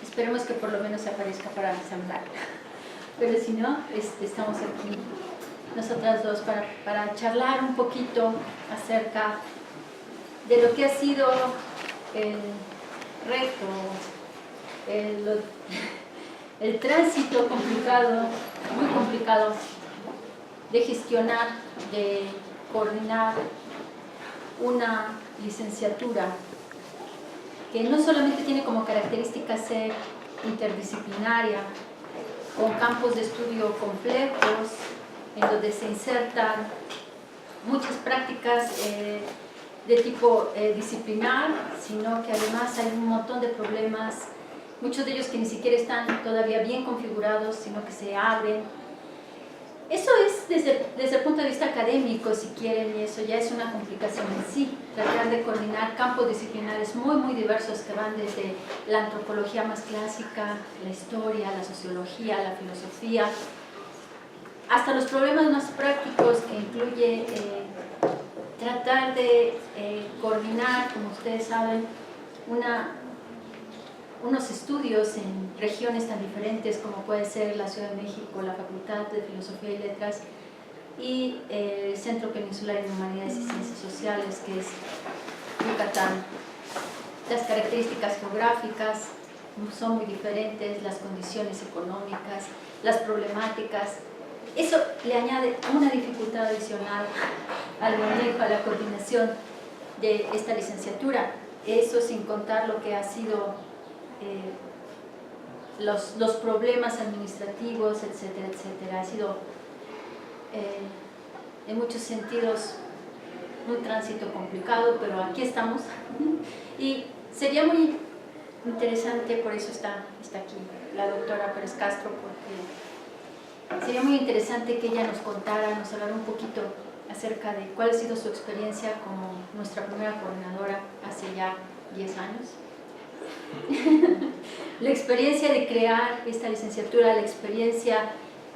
Esperemos que por lo menos aparezca para ensamblar. Pero si no, estamos aquí nosotras dos para charlar un poquito acerca de lo que ha sido el reto, el tránsito complicado, muy complicado, de gestionar, de coordinar una licenciatura que no solamente tiene como característica ser interdisciplinaria, con campos de estudio complejos, en donde se insertan muchas prácticas de tipo disciplinar, sino que además hay un montón de problemas, muchos de ellos que ni siquiera están todavía bien configurados, sino que se abren. Eso es desde el punto de vista académico, si quieren, y eso ya es una complicación en sí, tratar de coordinar campos disciplinares muy, muy diversos que van desde la antropología más clásica, la historia, la sociología, la filosofía, hasta los problemas más prácticos que incluye tratar de coordinar, como ustedes saben, unos estudios en regiones tan diferentes como puede ser la Ciudad de México, la Facultad de Filosofía y Letras y el Centro Peninsular en Humanidades y Ciencias Sociales, que es Yucatán. Las características geográficas son muy diferentes, las condiciones económicas, las problemáticas. Eso le añade una dificultad adicional al manejo, a la coordinación de esta licenciatura. Eso sin contar lo que ha sido los problemas administrativos, etcétera, etcétera. Ha sido en muchos sentidos un tránsito complicado, pero aquí estamos. Y sería muy interesante, por eso está aquí la doctora Pérez Castro, porque sería muy interesante que ella nos contara, nos hablara un poquito acerca de cuál ha sido su experiencia como nuestra primera coordinadora hace ya 10 años. La experiencia de crear esta licenciatura, la experiencia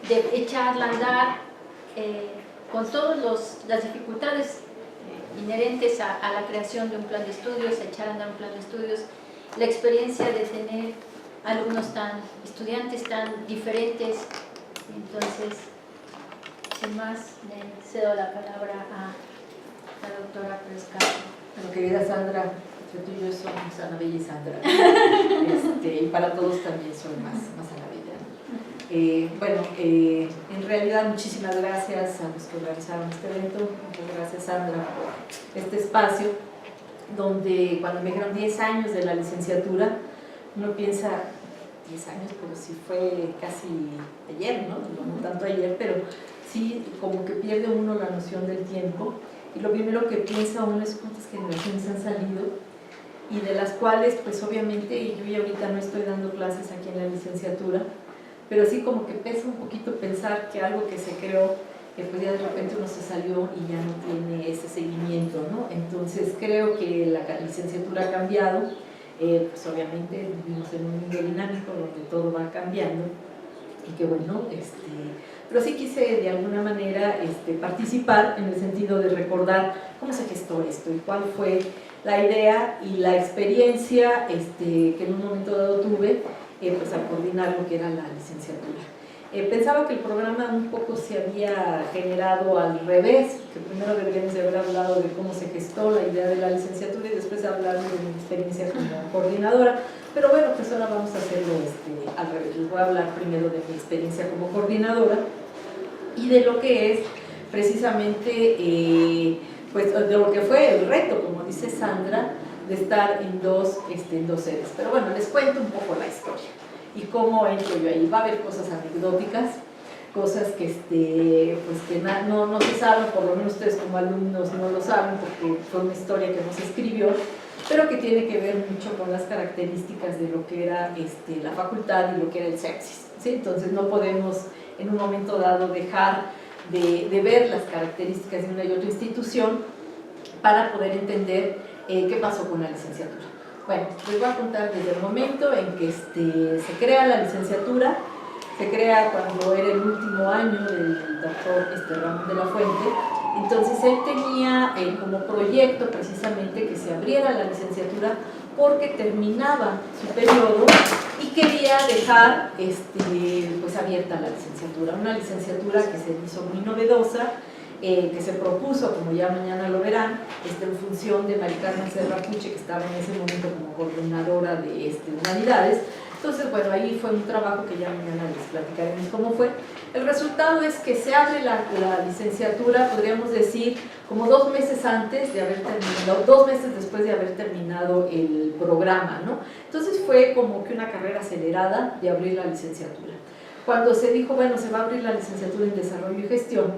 de echarla a andar con todas las dificultades inherentes a la creación de un plan de estudios, a echar a andar un plan de estudios, la experiencia de tener estudiantes tan diferentes. Entonces, sin más, le cedo la palabra a la doctora Pérez Castro. Bueno, querida Sandra, tú y yo somos Ana Bella y Sandra, y para todos también soy más Ana Bella. En realidad muchísimas gracias a los que organizaron este evento, muchas gracias Sandra por este espacio, donde cuando me dijeron 10 años de la licenciatura, uno piensa 10 años, pero sí fue casi ayer, ¿no? No tanto ayer, pero sí como que pierde uno la noción del tiempo, y lo primero que piensa uno es cuántas generaciones han salido, y de las cuales pues obviamente yo ya ahorita no estoy dando clases aquí en la licenciatura, pero sí como que pesa un poquito pensar que algo que se creó, pues ya de repente uno se salió y ya no tiene ese seguimiento, ¿no? Entonces creo que la licenciatura ha cambiado, pues obviamente vivimos en un mundo dinámico donde todo va cambiando, y que bueno, pero sí quise de alguna manera participar en el sentido de recordar cómo se gestó esto y cuál fue la idea y la experiencia que en un momento dado tuve pues al coordinar lo que era la licenciatura. Pensaba que el programa un poco se había generado al revés, que primero deberíamos de haber hablado de cómo se gestó la idea de la licenciatura y después hablar de mi experiencia como coordinadora, pero bueno, pues ahora vamos a hacerlo al revés. Les voy a hablar primero de mi experiencia como coordinadora y de lo que es precisamente pues de lo que fue el reto, como dice Sandra, de estar en dos sedes. Pero bueno, les cuento un poco la historia y cómo entro yo ahí. Va a haber cosas anecdóticas, cosas que no se saben, por lo menos ustedes como alumnos no lo saben porque fue una historia que no se escribió, pero que tiene que ver mucho con las características de lo que era la facultad y lo que era el Sepsis, ¿sí? Entonces no podemos en un momento dado dejar de ver las características de una y otra institución para poder entender qué pasó con la licenciatura. Bueno, les voy a contar desde el momento en que se crea la licenciatura. Se crea cuando era el último año del doctor Ramón de la Fuente. Entonces él tenía como proyecto precisamente que se abriera la licenciatura porque terminaba su periodo y quería dejar pues abierta la licenciatura, una licenciatura que se hizo muy novedosa, que se propuso, como ya mañana lo verán, en función de Mari Carmen Serra Puche, que estaba en ese momento como coordinadora de humanidades. Entonces, bueno, ahí fue un trabajo que ya mañana les platicaremos cómo fue. El resultado es que se abre la licenciatura, podríamos decir, como 2 meses antes de haber terminado, 2 meses después de haber terminado el programa, ¿no? Entonces fue como que una carrera acelerada de abrir la licenciatura. Cuando se dijo, bueno, se va a abrir la licenciatura en Desarrollo y Gestión,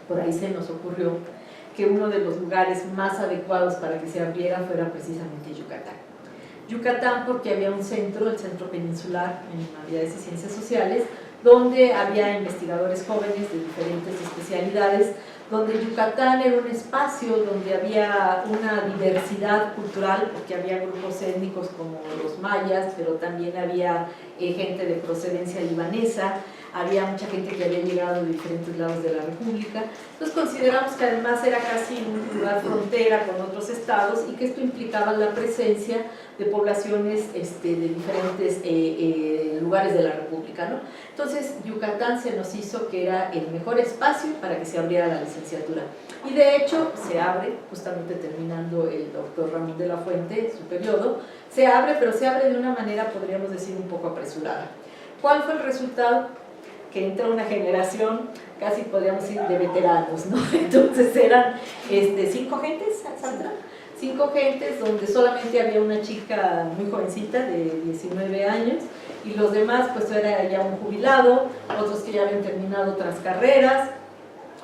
por ahí se nos ocurrió que uno de los lugares más adecuados para que se abriera fuera precisamente Yucatán. Yucatán porque había un centro, el Centro Peninsular en Humanidades y Ciencias Sociales, donde había investigadores jóvenes de diferentes especialidades, donde Yucatán era un espacio donde había una diversidad cultural, porque había grupos étnicos como los mayas, pero también había gente de procedencia libanesa, había mucha gente que había llegado de diferentes lados de la República. Entonces consideramos que además era casi un lugar frontera con otros estados y que esto implicaba la presencia de poblaciones de diferentes lugares de la República, ¿no? Entonces Yucatán se nos hizo que era el mejor espacio para que se abriera la licenciatura. Y de hecho se abre, justamente terminando el doctor Ramón de la Fuente, su periodo, se abre, pero se abre de una manera, podríamos decir, un poco apresurada. ¿Cuál fue el resultado? Que entra una generación, casi podríamos decir, de veteranos, ¿no? Entonces eran 5 gentes, Sandra, 5 gentes donde solamente había una chica muy jovencita de 19 años y los demás pues era ya un jubilado, otros que ya habían terminado otras carreras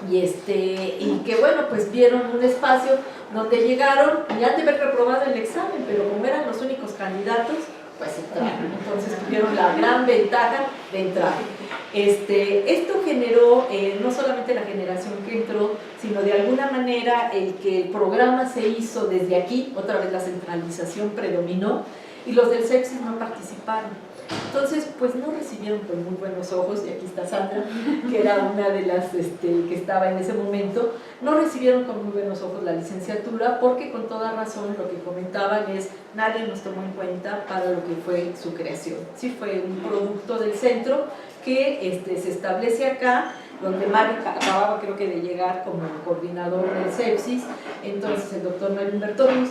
y que bueno, pues vieron un espacio donde llegaron y han de haber reprobado el examen, pero como eran los únicos candidatos, pues entraron. Entonces tuvieron la gran ventaja de entrar. Esto generó no solamente la generación que entró, sino de alguna manera el que el programa se hizo desde aquí, otra vez la centralización predominó y los del sepsis no participaron. Entonces, pues no recibieron con muy buenos ojos, y aquí está Sandra, que era una de las que estaba en ese momento, no recibieron con muy buenos ojos la licenciatura porque con toda razón lo que comentaban es nadie nos tomó en cuenta para lo que fue su creación. Sí, fue un producto del centro que se establece acá, donde Mari acababa creo que de llegar como coordinador del sepsis, entonces el doctor Mario Humberto Ruz.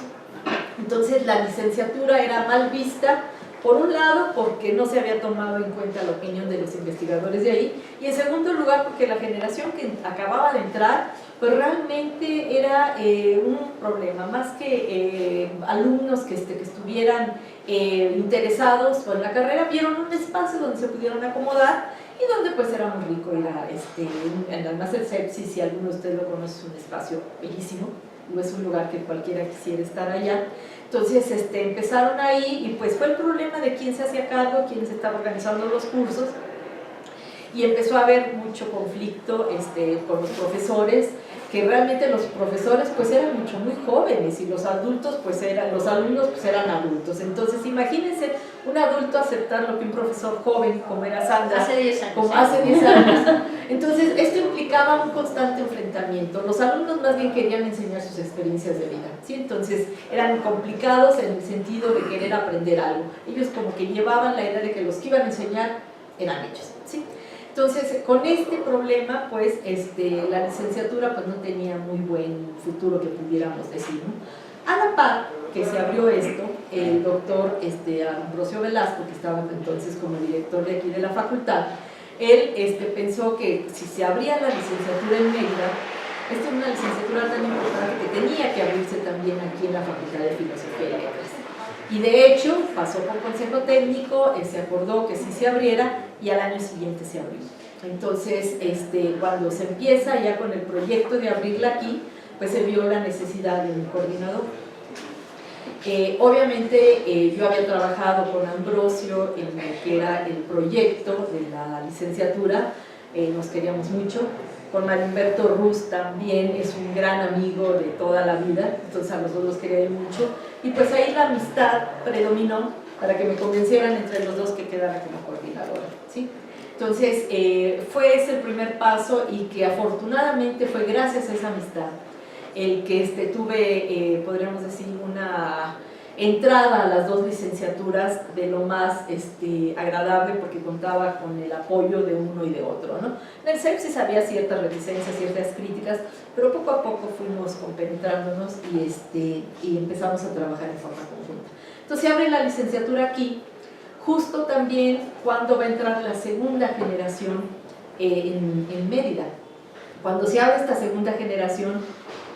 Entonces la licenciatura era mal vista, por un lado porque no se había tomado en cuenta la opinión de los investigadores de ahí, y en segundo lugar porque la generación que acababa de entrar pues realmente era un problema, más que alumnos que estuvieran interesados por la carrera, vieron un espacio donde se pudieron acomodar y donde pues era muy rico, era además el sepsis, si alguno de ustedes lo conoce, es un espacio bellísimo, no es un lugar que cualquiera quisiera estar allá. Entonces empezaron ahí y pues fue el problema de quién se hacía cargo, quién se estaba organizando los cursos, y empezó a haber mucho conflicto con los profesores, que realmente los profesores pues eran muy jóvenes y los adultos los alumnos pues eran adultos. Entonces imagínense un adulto aceptar lo que un profesor joven como era Sandra hace 10 años, como hace 10 años. Entonces esto implicaba un constante enfrentamiento. Los alumnos más bien querían enseñar sus experiencias de vida, ¿sí? Entonces eran complicados en el sentido de querer aprender algo. Ellos como que llevaban la idea de que los que iban a enseñar eran ellos, ¿sí? Entonces, con este problema, pues, la licenciatura pues, no tenía muy buen futuro, que pudiéramos decir, ¿no? A la par que se abrió esto, el doctor Ambrosio Velasco, que estaba entonces como director de aquí de la facultad, él pensó que si se abría la licenciatura en Mérida, esta es una licenciatura tan importante que tenía que abrirse también aquí en la Facultad de Filosofía y Letras. Y de hecho, pasó por consejo técnico, se acordó que sí se abriera y al año siguiente se abrió. Entonces, cuando se empieza ya con el proyecto de abrirla aquí, pues se vio la necesidad de un coordinador. Obviamente, yo había trabajado con Ambrosio en lo que era el proyecto de la licenciatura, nos queríamos mucho. Con Mario Humberto Ruz también es un gran amigo de toda la vida, entonces a los dos los quería mucho. Y pues ahí la amistad predominó para que me convencieran entre los dos que quedara como coordinadora, ¿sí? Entonces fue ese el primer paso, y que afortunadamente fue gracias a esa amistad el que tuve, podríamos decir, una entrada a las dos licenciaturas de lo más agradable, porque contaba con el apoyo de uno y de otro, ¿no? En el sepsis había ciertas reticencias, ciertas críticas, pero poco a poco fuimos compenetrándonos y empezamos a trabajar en forma conjunta. Entonces se abre la licenciatura aquí, justo también cuando va a entrar la segunda generación en Mérida. Cuando se abre esta segunda generación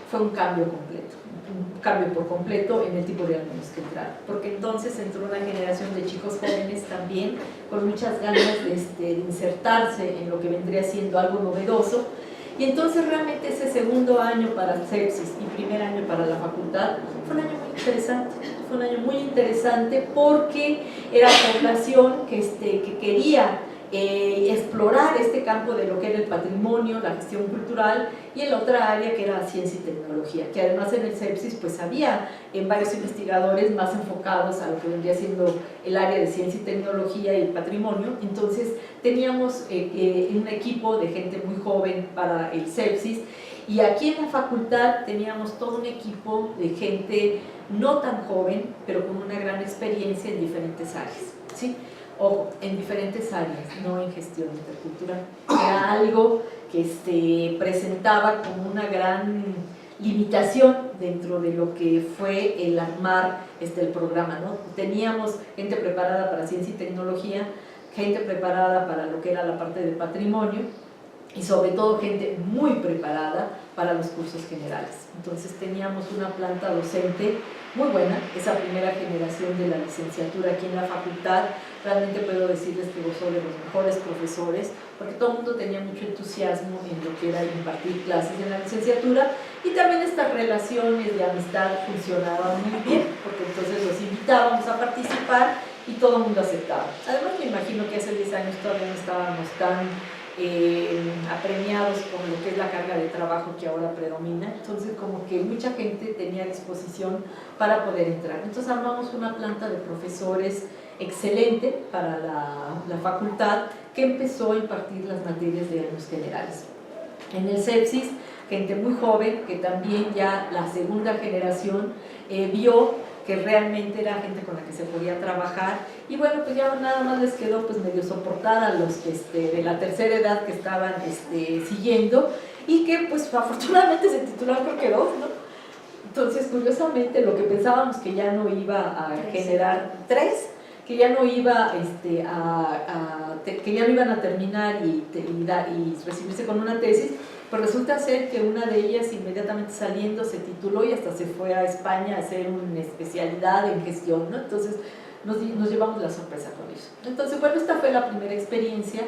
fue un cambio completo. Un cambio por completo en el tipo de alumnos que entraron, porque entonces entró una generación de chicos jóvenes también con muchas ganas de insertarse en lo que vendría siendo algo novedoso, y entonces realmente ese segundo año para el sepsis y primer año para la facultad fue un año muy interesante. Fue un año muy interesante porque era población que quería explorar este campo de lo que era el patrimonio, la gestión cultural, y en la otra área que era ciencia y tecnología, que además en el sepsis pues había varios investigadores más enfocados a lo que vendría siendo el área de ciencia y tecnología y el patrimonio. Entonces teníamos un equipo de gente muy joven para el sepsis, y aquí en la facultad teníamos todo un equipo de gente no tan joven, pero con una gran experiencia en diferentes áreas, ¿sí? Ojo, en diferentes áreas, no en gestión intercultural. Era algo que presentaba como una gran limitación dentro de lo que fue el armar el programa, ¿no? Teníamos gente preparada para ciencia y tecnología, gente preparada para lo que era la parte de patrimonio, y sobre todo gente muy preparada para los cursos generales. Entonces teníamos una planta docente muy buena, esa primera generación de la licenciatura aquí en la facultad. Realmente puedo decirles que gozó de los mejores profesores, porque todo el mundo tenía mucho entusiasmo en lo que era impartir clases en la licenciatura, y también estas relaciones de amistad funcionaban muy bien, porque entonces los invitábamos a participar y todo el mundo aceptaba. Además me imagino que hace 10 años todavía no estábamos tan apremiados con lo que es la carga de trabajo que ahora predomina, entonces como que mucha gente tenía disposición para poder entrar. Entonces armamos una planta de profesores excelente para la facultad, que empezó a impartir las materias de años generales. En el sepsis, gente muy joven, que también ya la segunda generación vio que realmente era gente con la que se podía trabajar, y bueno, pues ya nada más les quedó pues medio soportar a los de la tercera edad que estaban siguiendo, y que pues afortunadamente se titularon creo que 2, ¿no? Entonces curiosamente lo que pensábamos que ya no iba a generar 3, que ya no iba que ya no iban a terminar y recibirse con una tesis, pues resulta ser que una de ellas inmediatamente saliendo se tituló y hasta se fue a España a hacer una especialidad en gestión, ¿no? Entonces nos llevamos la sorpresa con eso. Entonces, bueno, esta fue la primera experiencia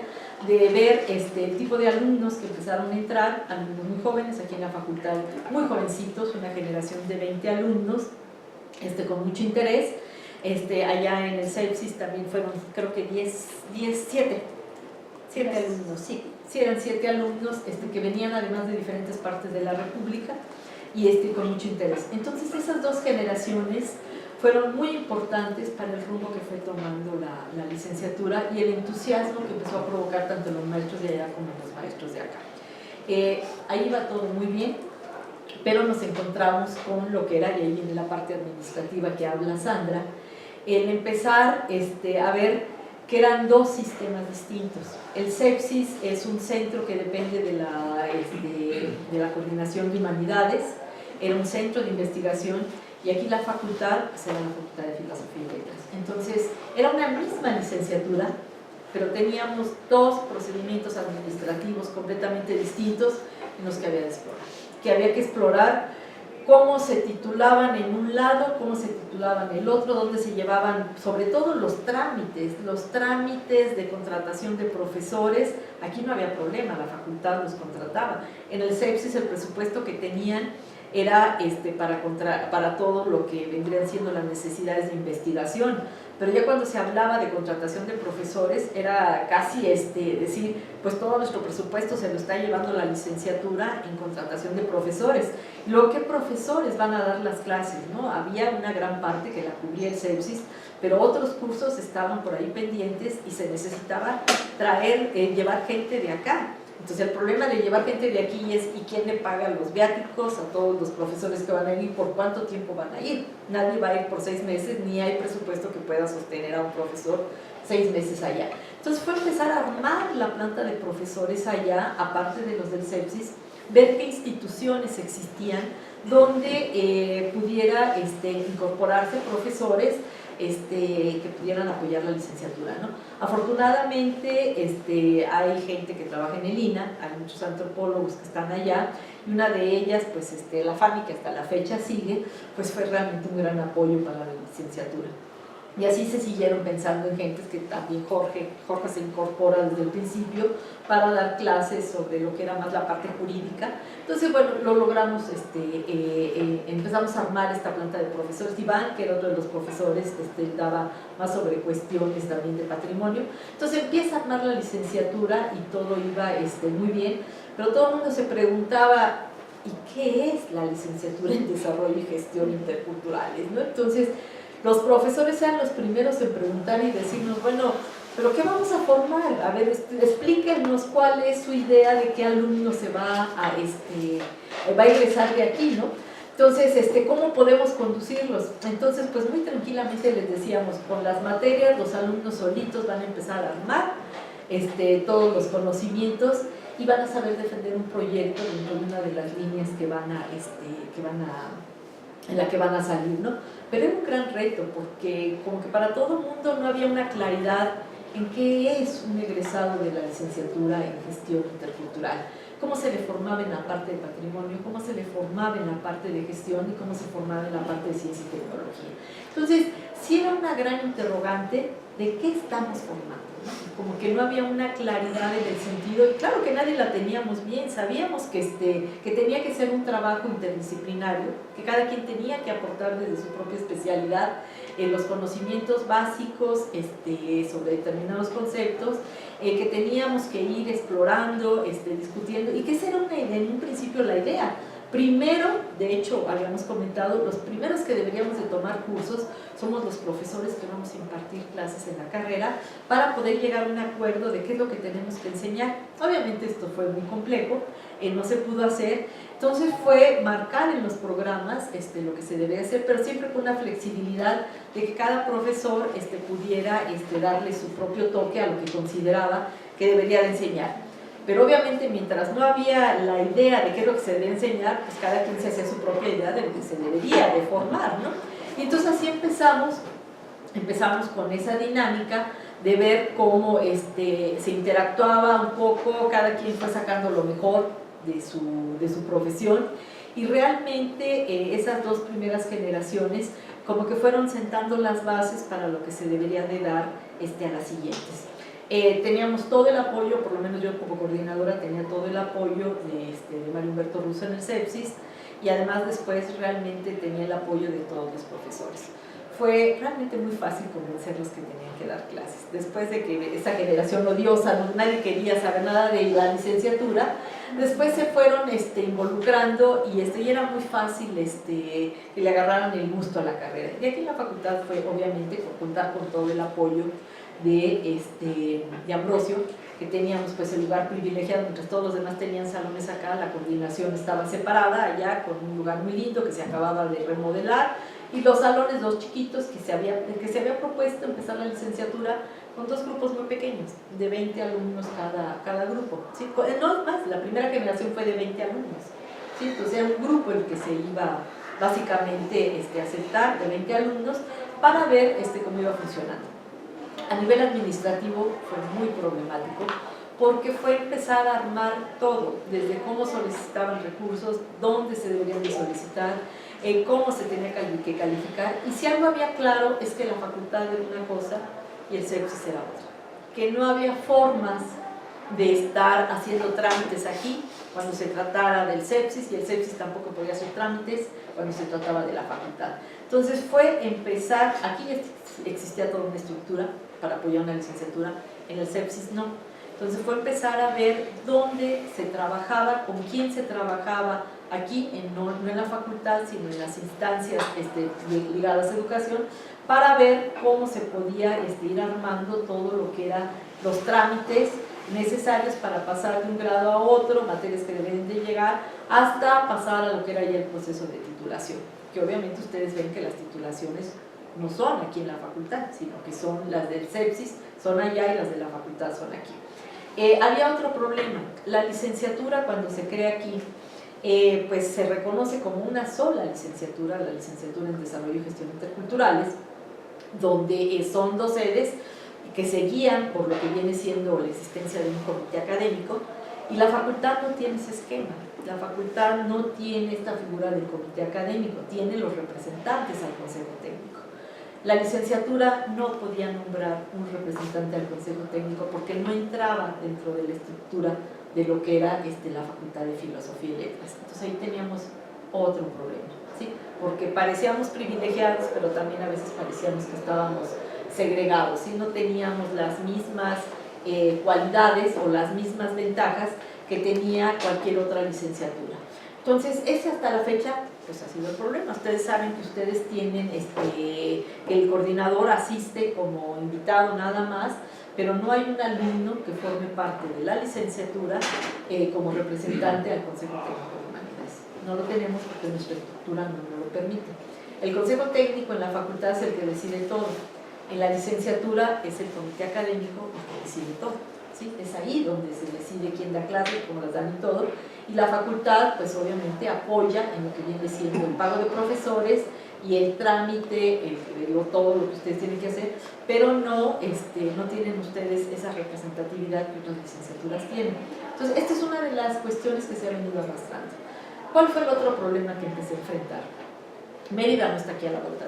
de ver el tipo de alumnos que empezaron a entrar, alumnos muy jóvenes aquí en la facultad, muy jovencitos, una generación de 20 alumnos, con mucho interés. Allá en el sepsis también fueron, creo que 7 alumnos, sí, eran 7 alumnos que venían además de diferentes partes de la República, y con mucho interés. Entonces esas dos generaciones fueron muy importantes para el rumbo que fue tomando la licenciatura, y el entusiasmo que empezó a provocar tanto los maestros de allá como los maestros de acá. Ahí va todo muy bien, pero nos encontramos con lo que era, y ahí viene la parte administrativa que habla Sandra, el empezar a ver que eran dos sistemas distintos. El sepsis es un centro que depende de la Coordinación de Humanidades, era un centro de investigación, y aquí la facultad pues era la Facultad de Filosofía y Letras. Entonces era una misma licenciatura, pero teníamos dos procedimientos administrativos completamente distintos en los que había que explorar cómo se titulaban en un lado, cómo se titulaban en el otro, dónde se llevaban sobre todo los trámites de contratación de profesores. Aquí no había problema, la facultad los contrataba. En el sepsis el presupuesto que tenían era para todo lo que vendrían siendo las necesidades de investigación, pero ya cuando se hablaba de contratación de profesores era casi decir, pues todo nuestro presupuesto se lo está llevando la licenciatura en contratación de profesores. Luego, ¿qué profesores van a dar las clases, no? Había una gran parte que la cubría el sepsis, pero otros cursos estaban por ahí pendientes y se necesitaba llevar gente de acá. Entonces el problema de llevar gente de aquí es ¿y quién le paga los viáticos a todos los profesores que van a ir? ¿Por cuánto tiempo van a ir? Nadie va a ir por 6 meses, ni hay presupuesto que pueda sostener a un profesor 6 meses allá. Entonces fue empezar a armar la planta de profesores allá, aparte de los del CEPSIS, ver qué instituciones existían donde pudiera incorporarse profesores que pudieran apoyar la licenciatura, ¿no? Afortunadamente hay gente que trabaja en el INA, hay muchos antropólogos que están allá, y una de ellas, pues la FAMI, que hasta la fecha sigue, pues fue realmente un gran apoyo para la licenciatura. Y así se siguieron pensando en gentes que también Jorge se incorpora desde el principio para dar clases sobre lo que era más la parte jurídica. Entonces, bueno, lo logramos, empezamos a armar esta planta de profesores. Iván, que era otro de los profesores, daba más sobre cuestiones también de patrimonio. Entonces empieza a armar la licenciatura y todo iba muy bien, pero todo el mundo se preguntaba, ¿y qué es la licenciatura en Desarrollo y Gestión Interculturales, ¿no? Entonces, los profesores eran los primeros en preguntar y decirnos, bueno, ¿pero qué vamos a formar? A ver, explíquenos cuál es su idea de qué alumno se va a egresar de aquí, ¿no? Entonces, ¿cómo podemos conducirlos? Entonces, pues muy tranquilamente les decíamos, con las materias, los alumnos solitos van a empezar a armar todos los conocimientos y van a saber defender un proyecto dentro de una de las líneas en la que van a salir, ¿no? Pero era un gran reto porque como que para todo el mundo no había una claridad en qué es un egresado de la licenciatura en gestión intercultural, cómo se le formaba en la parte de patrimonio, cómo se le formaba en la parte de gestión y cómo se formaba en la parte de ciencia y tecnología. Entonces, sí era una gran interrogante de qué estamos formando, ¿no? Como que no había una claridad en el sentido, y claro que nadie la teníamos bien, sabíamos que tenía que ser un trabajo interdisciplinario, que cada quien tenía que aportar desde su propia especialidad los conocimientos básicos sobre determinados conceptos, que teníamos que ir explorando, discutiendo, y que esa era en un principio la idea. Primero, de hecho, habíamos comentado, los primeros que deberíamos de tomar cursos somos los profesores que vamos a impartir clases en la carrera para poder llegar a un acuerdo de qué es lo que tenemos que enseñar. Obviamente esto fue muy complejo, no se pudo hacer, entonces fue marcar en los programas lo que se debe hacer, pero siempre con una flexibilidad de que cada profesor pudiera darle su propio toque a lo que consideraba que debería de enseñar. Pero obviamente mientras no había la idea de qué es lo que se debe enseñar, pues cada quien se hacía su propia idea de lo que se debería de formar, ¿no? Y entonces así empezamos con esa dinámica de ver cómo se interactuaba un poco, cada quien fue sacando lo mejor de su profesión, y realmente esas dos primeras generaciones como que fueron sentando las bases para lo que se debería de dar a las siguientes. Teníamos todo el apoyo, por lo menos yo como coordinadora tenía todo el apoyo de Mario Humberto Russo en el CEPSIS, y además después realmente tenía el apoyo de todos los profesores. Fue realmente muy fácil convencerlos que tenían que dar clases. Después de que esa generación odiosa, nadie quería saber nada de la licenciatura, después se fueron involucrando y era muy fácil que le agarraran el gusto a la carrera. Y aquí en la facultad fue obviamente por contar con todo el apoyo de Ambrosio, que teníamos pues el lugar privilegiado, mientras todos los demás tenían salones acá, la coordinación estaba separada allá con un lugar muy lindo que se acababa de remodelar, y los salones, dos chiquitos, que se había propuesto empezar la licenciatura con dos grupos muy pequeños, de 20 alumnos cada grupo, ¿sí? No más, la primera generación fue de 20 alumnos, ¿sí? Entonces era un grupo el que se iba básicamente a aceptar, de 20 alumnos, para ver cómo iba funcionando. A nivel administrativo fue muy problemático porque fue empezar a armar todo, desde cómo solicitaban recursos, dónde se deberían de solicitar, cómo se tenía que calificar, y si algo había claro es que la facultad era una cosa y el CEPSIS era otra, que no había formas de estar haciendo trámites aquí cuando se tratara del CEPSIS, y el CEPSIS tampoco podía hacer trámites cuando se trataba de la facultad. Entonces fue empezar, aquí existía toda una estructura para apoyar una licenciatura, en el CEPSIS no. Entonces fue empezar a ver dónde se trabajaba, con quién se trabajaba aquí, no en la facultad, sino en las instancias ligadas a educación, para ver cómo se podía ir armando todo lo que eran los trámites, necesarios para pasar de un grado a otro, materias que deben de llegar, hasta pasar a lo que era ya el proceso de titulación, que obviamente ustedes ven que las titulaciones no son aquí en la facultad, sino que son las del CEPSIS, son allá, y las de la facultad son aquí. Había otro problema. La licenciatura, cuando se crea aquí, pues se reconoce como una sola licenciatura, la licenciatura en Desarrollo y Gestión Interculturales, donde son 2 sedes que se guían por lo que viene siendo la existencia de un comité académico, y la facultad no tiene ese esquema. La facultad no tiene esta figura del comité académico, tiene los representantes al consejo técnico. La licenciatura no podía nombrar un representante al consejo técnico porque no entraba dentro de la estructura de lo que era la Facultad de Filosofía y Letras. Entonces ahí teníamos otro problema, ¿sí? Porque parecíamos privilegiados, pero también a veces parecíamos que estábamos segregados, ¿sí? No teníamos las mismas cualidades o las mismas ventajas que tenía cualquier otra licenciatura. Entonces, ese hasta la fecha pues ha sido el problema. Ustedes saben que ustedes tienen que el coordinador asiste como invitado nada más, pero no hay un alumno que forme parte de la licenciatura como representante al Consejo Técnico de Humanidades. No lo tenemos porque nuestra estructura no nos lo permite. El Consejo Técnico en la facultad es el que decide todo. En la licenciatura es el comité académico el que decide todo, ¿sí? Es ahí donde se decide quién da clases, cómo las dan y todo. Y la facultad, pues obviamente apoya en lo que viene siendo el pago de profesores y el trámite, todo lo que ustedes tienen que hacer, pero no tienen ustedes esa representatividad que otras licenciaturas tienen. Entonces, esta es una de las cuestiones que se ha venido arrastrando. ¿Cuál fue el otro problema que empecé a enfrentar? Mérida no está aquí a la vuelta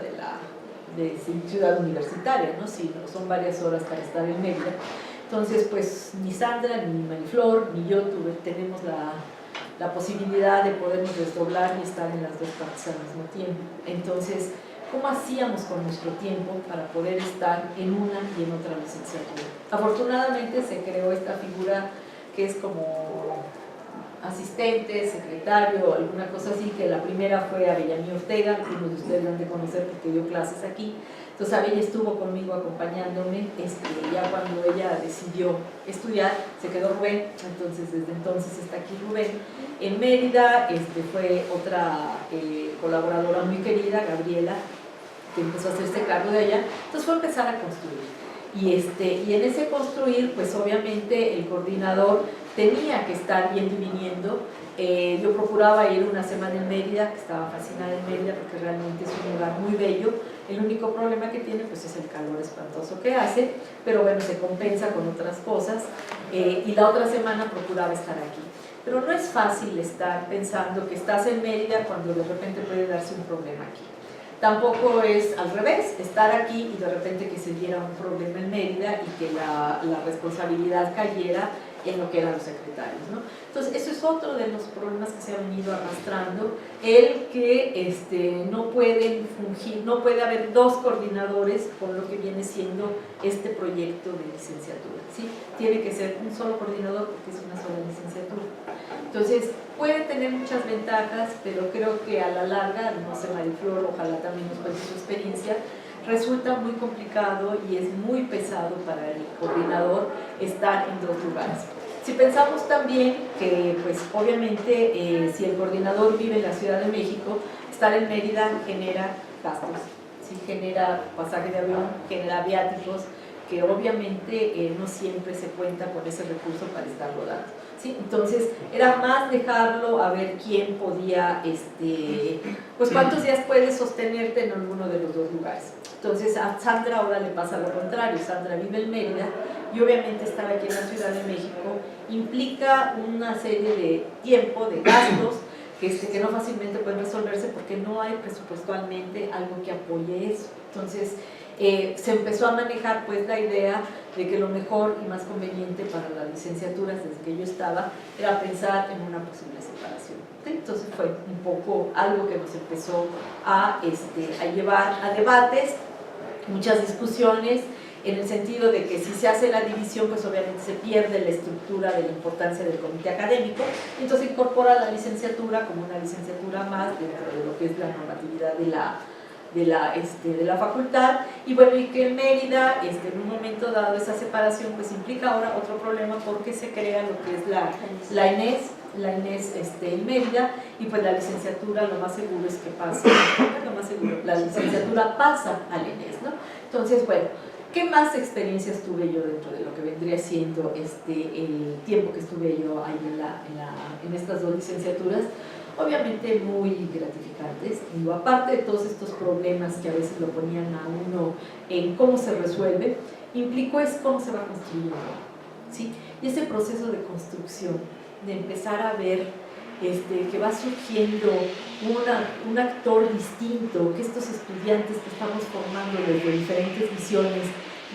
de ciudad universitaria, ¿no? Sí, son varias horas para estar en Mérida. Entonces, pues ni Sandra, ni Mariflor, ni yo tenemos la posibilidad de podernos desdoblar y estar en las 2 partes al mismo tiempo. Entonces, ¿cómo hacíamos con nuestro tiempo para poder estar en una y en otra licenciatura? Afortunadamente se creó esta figura que es como asistente, secretario, alguna cosa así, que la primera fue Avellanía Ortega, algunos de ustedes la han de conocer porque dio clases aquí. Entonces Abella estuvo conmigo acompañándome, ya cuando ella decidió estudiar, se quedó Rubén, entonces desde entonces está aquí Rubén. En Mérida fue otra colaboradora muy querida, Gabriela, que empezó a hacerse cargo de ella, entonces fue empezar a construir. Y en ese construir, pues obviamente el coordinador tenía que estar yendo y viniendo. Yo procuraba ir una semana en Mérida, que estaba fascinada en Mérida porque realmente es un lugar muy bello. El único problema que tiene pues es el calor espantoso que hace, pero bueno, se compensa con otras cosas. Y la otra semana procuraba estar aquí. Pero no es fácil estar pensando que estás en Mérida cuando de repente puede darse un problema aquí. Tampoco es al revés, estar aquí y de repente que se diera un problema en Mérida y que la responsabilidad cayera en lo que eran los secretarios, ¿no? Entonces, eso es otro de los problemas que se han venido arrastrando, el que no pueden fungir, no puede haber 2 coordinadores con lo que viene siendo este proyecto de licenciatura, ¿sí? Tiene que ser un solo coordinador porque es una sola licenciatura. Entonces, puede tener muchas ventajas, pero creo que a la larga, no sé, Mariflor, ojalá también nos cuente su experiencia, resulta muy complicado y es muy pesado para el coordinador estar en 2 lugares. Si pensamos también que, pues obviamente, si el coordinador vive en la Ciudad de México, estar en Mérida genera gastos, ¿sí? Genera pasaje de avión, genera viáticos, que obviamente no siempre se cuenta con ese recurso para estarlo dando, ¿sí? Entonces era más dejarlo a ver quién podía, pues cuántos días puedes sostenerte en alguno de los 2 lugares. Entonces a Sandra ahora le pasa lo contrario. Sandra vive en Mérida y obviamente estar aquí en la Ciudad de México implica una serie de tiempo, de gastos que no fácilmente pueden resolverse porque no hay presupuestalmente algo que apoye eso. Entonces se empezó a manejar pues la idea de que lo mejor y más conveniente para las licenciaturas desde que yo estaba era pensar en una posible separación. Entonces fue un poco algo que nos empezó a llevar a debates, muchas discusiones, en el sentido de que si se hace la división, pues obviamente se pierde la estructura de la importancia del comité académico, entonces incorpora la licenciatura como una licenciatura más dentro de lo que es la normatividad de la facultad, y bueno, y que en Mérida, en un momento dado, esa separación pues implica ahora otro problema porque se crea lo que es la INES en Mérida, y pues la licenciatura lo más seguro es que pase, lo más seguro, la licenciatura pasa al INES, ¿no? Entonces, bueno, ¿qué más experiencias tuve yo dentro de lo que vendría siendo el tiempo que estuve yo ahí en estas dos licenciaturas? Obviamente muy gratificantes, digo, aparte de todos estos problemas que a veces lo ponían a uno en cómo se resuelve, implicó es cómo se va construyendo, ¿sí? Y ese proceso de construcción, de empezar a ver que va surgiendo un actor distinto, que estos estudiantes que estamos formando desde diferentes visiones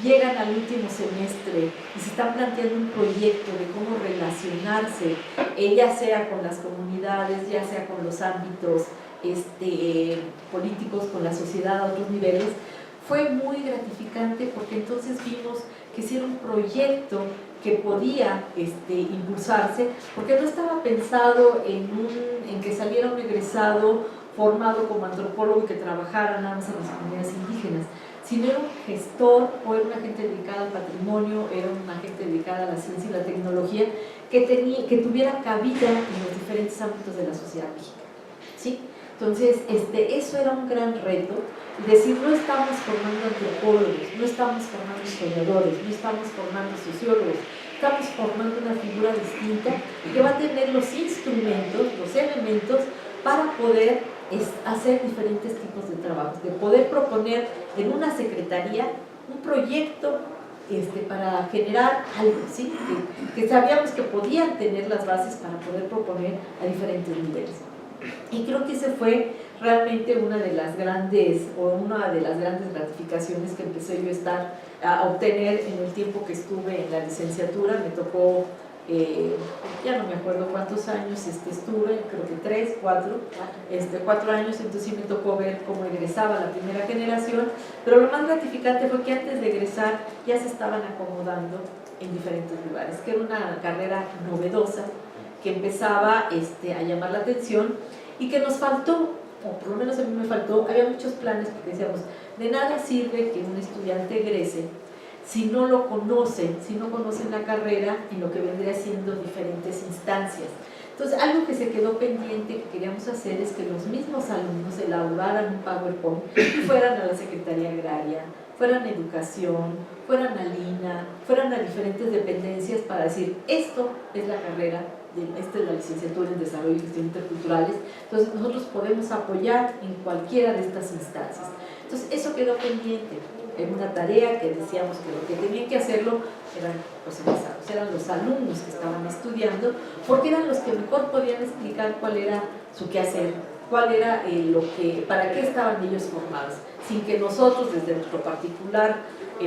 llegan al último semestre y se están planteando un proyecto de cómo relacionarse, ya sea con las comunidades, ya sea con los ámbitos políticos, con la sociedad a otros niveles. Fue muy gratificante porque entonces vimos que sí era un proyecto que podía impulsarse, porque no estaba pensado en que saliera un egresado formado como antropólogo y que trabajara nada más en las comunidades indígenas, sino era un gestor o era una gente dedicada al patrimonio, era una gente dedicada a la ciencia y la tecnología que tuviera cabida en los diferentes ámbitos de la sociedad mexicana, ¿sí? Entonces, eso era un gran reto, decir, no estamos formando antropólogos, no estamos formando historiadores, no estamos formando sociólogos, estamos formando una figura distinta que va a tener los instrumentos, los elementos para poder hacer diferentes tipos de trabajos, de poder proponer en una secretaría un proyecto para generar algo, ¿sí? que sabíamos que podían tener las bases para poder proponer a diferentes niveles. Y creo que ese fue realmente una de las grandes gratificaciones que empecé yo a obtener en el tiempo que estuve en la licenciatura. Me tocó, ya no me acuerdo cuántos años estuve, creo que 4 años, entonces sí me tocó ver cómo egresaba la primera generación, pero lo más gratificante fue que antes de egresar ya se estaban acomodando en diferentes lugares, que era una carrera novedosa, que empezaba a llamar la atención y que nos faltó, o por lo menos a mí me faltó. Había muchos planes porque decíamos, de nada sirve que un estudiante egrese si no lo conocen, si no conocen la carrera en lo que vendría siendo diferentes instancias. Entonces, algo que se quedó pendiente que queríamos hacer es que los mismos alumnos elaboraran un PowerPoint y fueran a la Secretaría Agraria, fueran a Educación, fueran a Lina, fueran a diferentes dependencias para decir, esto es la carrera, esta es la licenciatura en Desarrollo y Gestión Interculturales, entonces nosotros podemos apoyar en cualquiera de estas instancias. Entonces, eso quedó pendiente. Era una tarea que decíamos que lo que tenían que hacerlo eran los egresados, eran los alumnos que estaban estudiando, porque eran los que mejor podían explicar cuál era su quehacer, cuál era para qué estaban ellos formados, sin que nosotros desde nuestro particular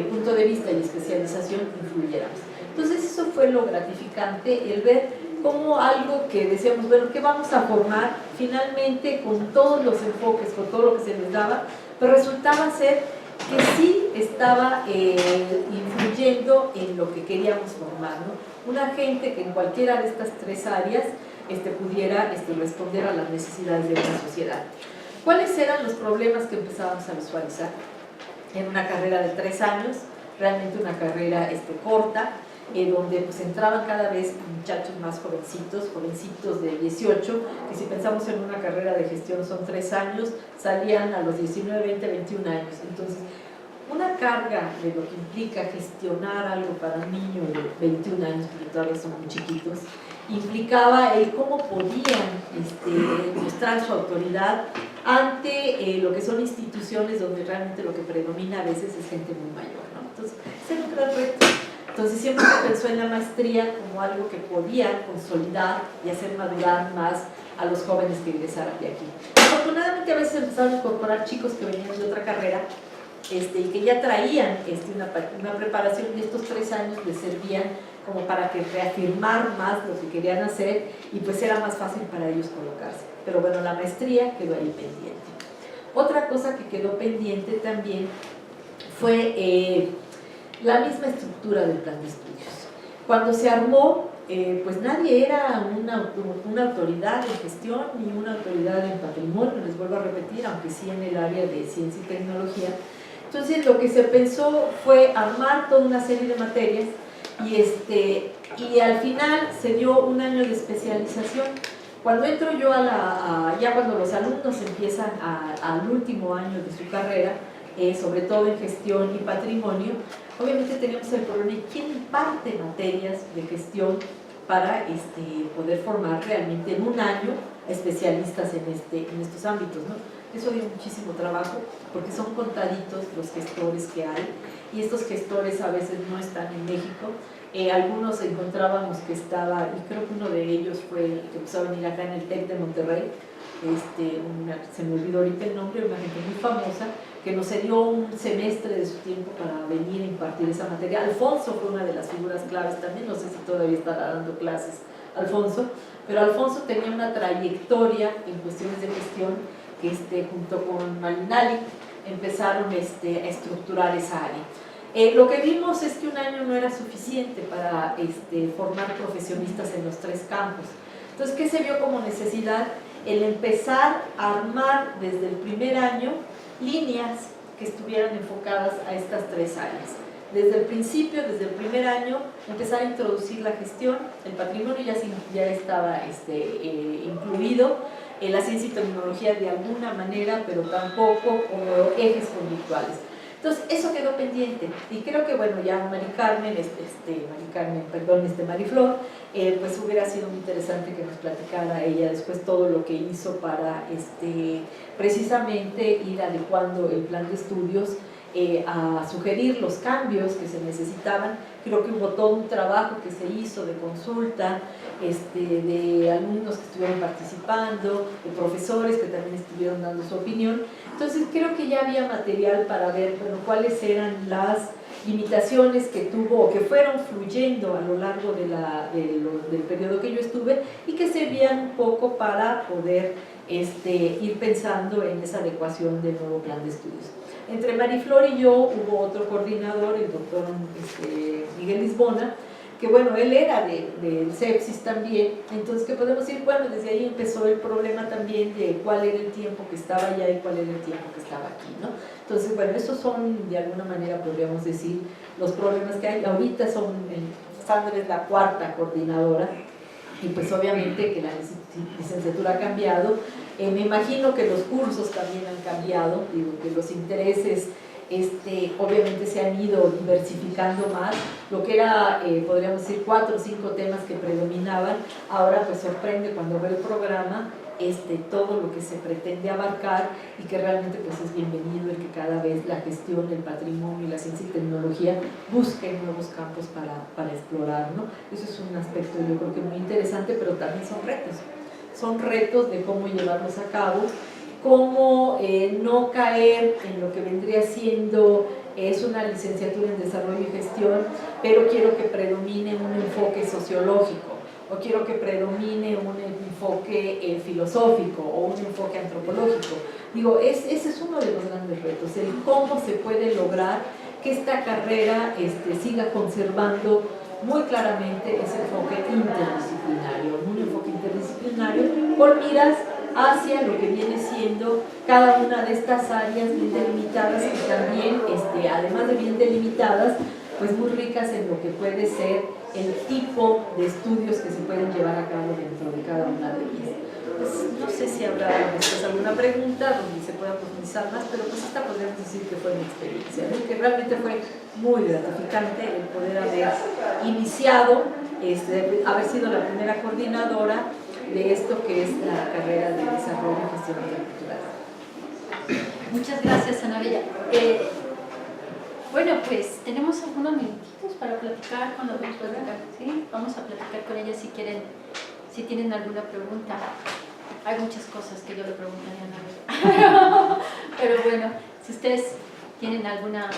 punto de vista y especialización influyéramos. Entonces eso fue lo gratificante, el ver cómo algo que decíamos, bueno, ¿qué vamos a formar? Finalmente, con todos los enfoques, con todo lo que se les daba, pero resultaba ser que sí estaba influyendo en lo que queríamos formar, ¿no? Una gente que en cualquiera de estas tres áreas pudiera responder a las necesidades de una sociedad. ¿Cuáles eran los problemas que empezábamos a visualizar? En una carrera de 3 años, realmente una carrera corta, donde pues entraban cada vez muchachos más jovencitos de 18, que si pensamos en una carrera de gestión son 3 años, salían a los 19, 20, 21 años. Entonces, una carga de lo que implica gestionar algo para un niño de 21 años, porque todavía son muy chiquitos, implicaba el cómo podían mostrar su autoridad ante lo que son instituciones donde realmente lo que predomina a veces es gente muy mayor, ¿no? Entonces, ese era un gran reto. Entonces siempre se pensó en la maestría como algo que podía consolidar y hacer madurar más a los jóvenes que ingresaran de aquí. Afortunadamente a veces empezaron a incorporar chicos que venían de otra carrera y que ya traían una preparación, y estos 3 años les servían como para que reafirmar más lo que querían hacer y pues era más fácil para ellos colocarse. Pero bueno, la maestría quedó ahí pendiente. Otra cosa que quedó pendiente también fue la misma estructura del plan de estudios. Cuando se armó, pues nadie era una autoridad en gestión ni una autoridad en patrimonio, les vuelvo a repetir, aunque sí en el área de ciencia y tecnología. Entonces lo que se pensó fue armar toda una serie de materias y al final se dio un año de especialización. Cuando entro yo ya cuando los alumnos empiezan al último año de su carrera, sobre todo en gestión y patrimonio, obviamente tenemos el problema de quién imparte materias de gestión para poder formar realmente en un año especialistas en estos ámbitos, ¿no? Eso dio muchísimo trabajo porque son contaditos los gestores que hay y estos gestores a veces no están en México. Algunos encontrábamos que estaba, y creo que uno de ellos fue el que empezó a venir acá en el TEC de Monterrey, se me olvidó ahorita el nombre, una gente muy famosa, que nos cedió un semestre de su tiempo para venir a impartir esa materia. Alfonso fue una de las figuras claves también, no sé si todavía estará dando clases Alfonso, pero Alfonso tenía una trayectoria en cuestiones de gestión que junto con Malinali empezaron a estructurar esa área. Lo que vimos es que un año no era suficiente para formar profesionistas en los 3 campos. Entonces, ¿qué se vio como necesidad? El empezar a armar desde el primer año líneas que estuvieran enfocadas a estas 3 áreas. Desde el principio, desde el primer año, empezar a introducir la gestión, el patrimonio ya estaba incluido, la ciencia y tecnología de alguna manera, pero tampoco como ejes conductuales. Entonces, eso quedó pendiente y creo que, bueno, ya Mariflor, pues hubiera sido muy interesante que nos platicara ella después todo lo que hizo para precisamente ir adecuando el plan de estudios a sugerir los cambios que se necesitaban. Creo que hubo todo un trabajo que se hizo de consulta, de alumnos que estuvieron participando, de profesores que también estuvieron dando su opinión. Entonces creo que ya había material para ver, bueno, cuáles eran las limitaciones que tuvo o que fueron fluyendo a lo largo del periodo que yo estuve y que servían un poco para poder ir pensando en esa adecuación del nuevo plan de estudios. Entre Mariflor y yo hubo otro coordinador, el doctor Miguel Lisbona, que bueno, él era del sepsis también, entonces que podemos decir, bueno, desde ahí empezó el problema también de cuál era el tiempo que estaba allá y cuál era el tiempo que estaba aquí, ¿no? Entonces, bueno, esos son, de alguna manera podríamos decir, los problemas que hay. Ahorita Sandra es la 4ª coordinadora, y pues obviamente que la licenciatura ha cambiado. Me imagino que los cursos también han cambiado, digo, que los intereses obviamente se han ido diversificando más. Lo que era, podríamos decir, 4 o 5 temas que predominaban, ahora pues sorprende cuando ve el programa todo lo que se pretende abarcar y que realmente pues es bienvenido el que cada vez la gestión, el patrimonio y la ciencia y tecnología busquen nuevos campos para explorar, ¿no? Eso es un aspecto yo creo que muy interesante, pero también son retos de cómo llevarlos a cabo, cómo no caer en lo que vendría siendo es una licenciatura en desarrollo y gestión, pero quiero que predomine un enfoque sociológico, o quiero que predomine un enfoque filosófico o un enfoque antropológico. Digo, ese es uno de los grandes retos, el cómo se puede lograr que esta carrera siga conservando muy claramente ese enfoque interdisciplinario, un enfoque interdisciplinario con miras hacia lo que viene siendo cada una de estas áreas bien delimitadas y también, además de bien delimitadas, pues muy ricas en lo que puede ser el tipo de estudios que se pueden llevar a cabo dentro de cada una de ellas. Pues no sé si habrá después alguna pregunta donde se pueda profundizar más, pero pues esta podríamos decir que fue mi experiencia, ¿no? Que realmente fue muy gratificante el poder haber iniciado, haber sido la primera coordinadora de esto que es la carrera de desarrollo y gestión cultural. Muchas gracias, Ana Bella. Bueno, pues tenemos algunos minutitos para platicar con los doctores, ¿sí? Vamos a platicar con ellas si quieren, si tienen alguna pregunta. Hay muchas cosas que yo le preguntaría a Ana Bella. Pero bueno, si ustedes tienen alguna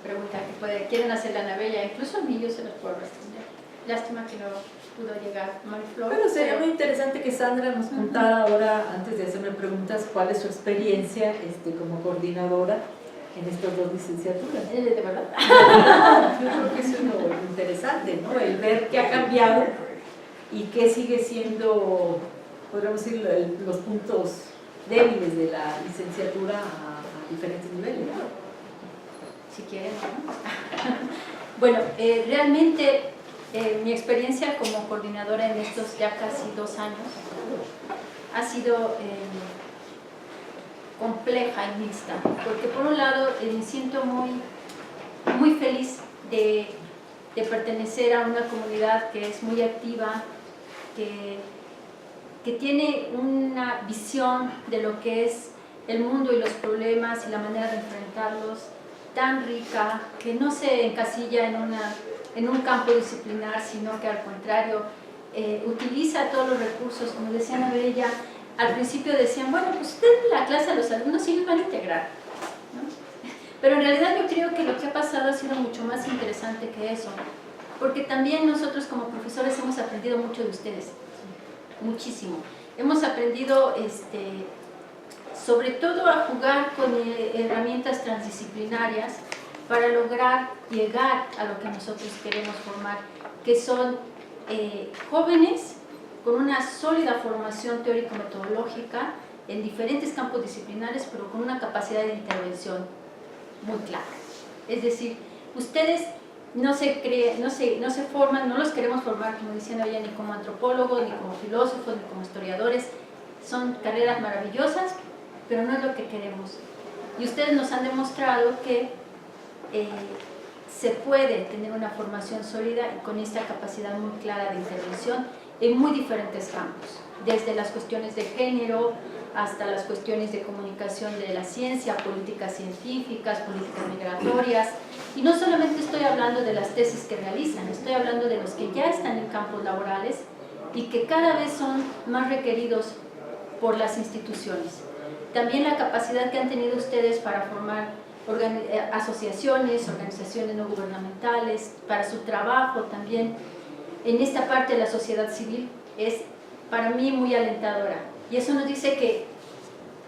pregunta que quieren hacerle a Ana Bella, incluso a mí yo se las puedo responder. Lástima que no pudo llegar Mariflor. Bueno, sería muy interesante que Sandra nos contara ahora, antes de hacerme preguntas, cuál es su experiencia como coordinadora en estas dos licenciaturas. ¿De verdad? Yo creo que eso es lo interesante, ¿no? El ver qué ha cambiado y qué sigue siendo, podríamos decir, los puntos débiles de la licenciatura a diferentes niveles, ¿no? Si quieren, ¿no? Bueno, realmente mi experiencia como coordinadora en estos ya casi 2 años ha sido compleja y mixta, porque por un lado me siento muy feliz de pertenecer a una comunidad que es muy activa, que tiene una visión de lo que es el mundo y los problemas y la manera de enfrentarlos tan rica, que no se encasilla en un campo disciplinar, sino que al contrario utiliza todos los recursos, como decía Ana Bella. Al principio decían, bueno, pues ustedes en la clase a los alumnos sí los van a integrar, ¿no? Pero en realidad yo creo que lo que ha pasado ha sido mucho más interesante que eso, porque también nosotros como profesores hemos aprendido mucho de ustedes, muchísimo. Hemos aprendido sobre todo a jugar con herramientas transdisciplinarias para lograr llegar a lo que nosotros queremos formar, que son jóvenes con una sólida formación teórico-metodológica en diferentes campos disciplinares, pero con una capacidad de intervención muy clara. Es decir, ustedes no se forman, no los queremos formar, como decían ella, ni como antropólogos, ni como filósofos, ni como historiadores. Son carreras maravillosas, pero no es lo que queremos. Y ustedes nos han demostrado que se puede tener una formación sólida y con esta capacidad muy clara de intervención en muy diferentes campos, desde las cuestiones de género hasta las cuestiones de comunicación de la ciencia, políticas científicas, políticas migratorias. Y no solamente estoy hablando de las tesis que realizan, estoy hablando de los que ya están en campos laborales y que cada vez son más requeridos por las instituciones. También la capacidad que han tenido ustedes para formar asociaciones, organizaciones no gubernamentales, para su trabajo también en esta parte de la sociedad civil es para mí muy alentadora. Y eso nos dice que,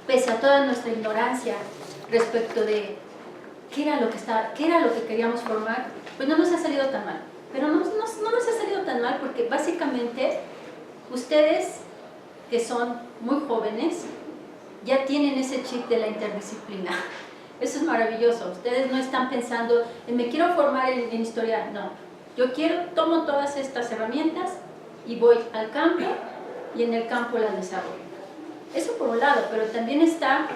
pese a toda nuestra ignorancia respecto de qué era lo que queríamos formar, pues no nos ha salido tan mal. Pero no nos ha salido tan mal porque básicamente ustedes, que son muy jóvenes, ya tienen ese chip de la interdisciplina. Eso es maravilloso. Ustedes no están pensando en me quiero formar en historia, no. Yo tomo todas estas herramientas y voy al campo y en el campo las desarrollo. Eso por un lado, pero también está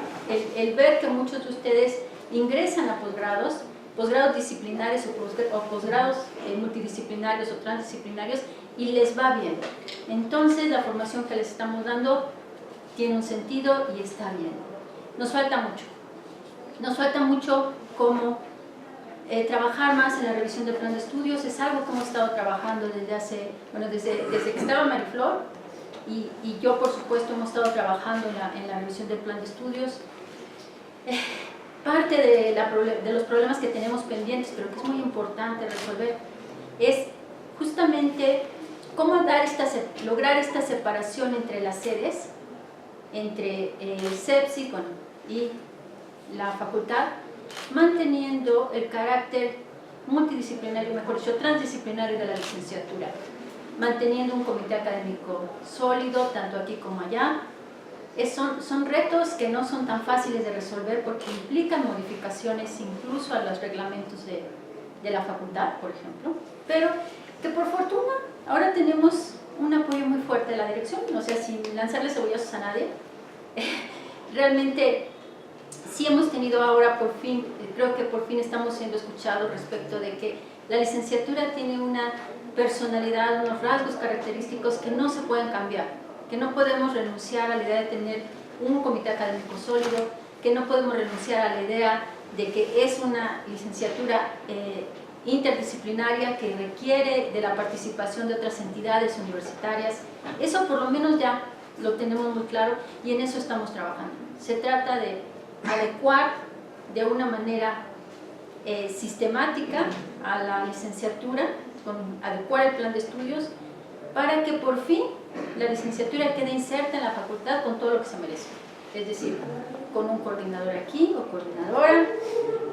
el ver que muchos de ustedes ingresan a posgrados disciplinares o posgrados multidisciplinarios o transdisciplinarios y les va bien. Entonces la formación que les estamos dando tiene un sentido y está bien. Nos falta mucho como trabajar más en la revisión del plan de estudios. Es algo que hemos estado trabajando desde que estaba Mariflor y yo por supuesto hemos estado trabajando en la revisión del plan de estudios. Parte de los problemas que tenemos pendientes, pero que es muy importante resolver, es justamente cómo lograr esta separación entre las sedes, entre CEPSI y la facultad, manteniendo el carácter multidisciplinario, mejor dicho, transdisciplinario de la licenciatura, manteniendo un comité académico sólido, tanto aquí como allá. Son retos que no son tan fáciles de resolver porque implican modificaciones incluso a los reglamentos de la facultad, por ejemplo, pero que por fortuna ahora tenemos un apoyo muy fuerte de la dirección, o sea, sin lanzarle cebollazos a nadie. Realmente sí hemos tenido ahora por fin, creo que por fin estamos siendo escuchados respecto de que la licenciatura tiene una personalidad, unos rasgos característicos que no se pueden cambiar, que no podemos renunciar a la idea de tener un comité académico sólido, que no podemos renunciar a la idea de que es una licenciatura interdisciplinaria que requiere de la participación de otras entidades universitarias. Eso por lo menos ya lo tenemos muy claro y en eso estamos trabajando. Se trata de adecuar de una manera sistemática a la licenciatura, adecuar el plan de estudios para que por fin la licenciatura quede inserta en la facultad con todo lo que se merece. Es decir, con un coordinador aquí o coordinadora,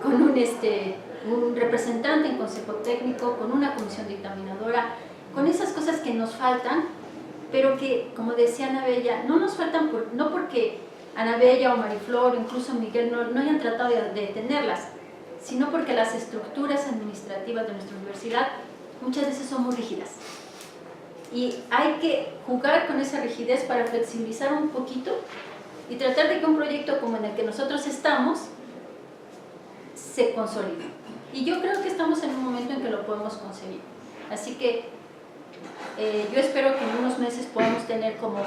con un representante en consejo técnico, con una comisión dictaminadora, con esas cosas que nos faltan, pero que, como decía Ana Bella, no nos faltan no porque Ana Bella o Mariflor o incluso Miguel no hayan tratado de tenerlas, sino porque las estructuras administrativas de nuestra universidad muchas veces son muy rígidas. Y hay que jugar con esa rigidez para flexibilizar un poquito y tratar de que un proyecto como en el que nosotros estamos se consolide. Y yo creo que estamos en un momento en que lo podemos conseguir. Así que yo espero que en unos meses podamos tener como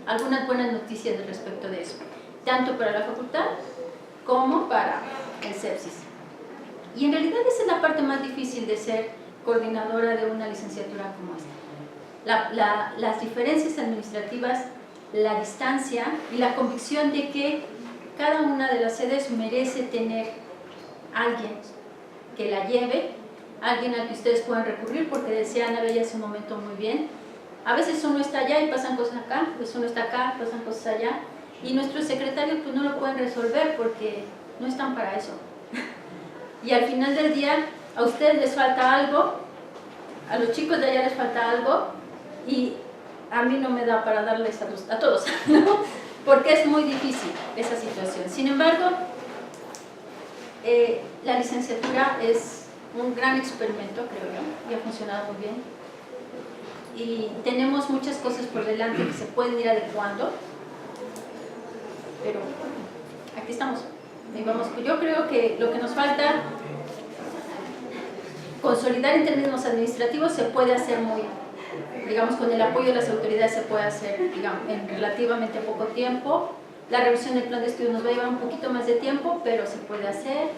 algunas buenas noticias respecto de eso, tanto para la facultad como para el CEPSIS. Y en realidad esa es la parte más difícil de ser coordinadora de una licenciatura como esta. Las diferencias administrativas, la distancia y la convicción de que cada una de las sedes merece tener alguien que la lleve, alguien al que ustedes puedan recurrir, porque decía Ana Bella hace un momento muy bien, a veces uno está allá y pasan cosas acá, pues uno está acá, pasan cosas allá, y nuestros secretarios pues no lo pueden resolver porque no están para eso. Y al final del día a ustedes les falta algo, a los chicos de allá les falta algo, y a mí no me da para darles a todos, ¿no? Porque es muy difícil esa situación. Sin embargo, la licenciatura es un gran experimento, creo yo, y ha funcionado muy bien. Y tenemos muchas cosas por delante que se pueden ir adecuando, pero aquí estamos. Y vamos, yo creo que lo que nos falta consolidar en términos administrativos se puede hacer muy, digamos, con el apoyo de las autoridades se puede hacer, digamos, en relativamente poco tiempo. La revisión del plan de estudio nos va a llevar un poquito más de tiempo, pero se puede hacer.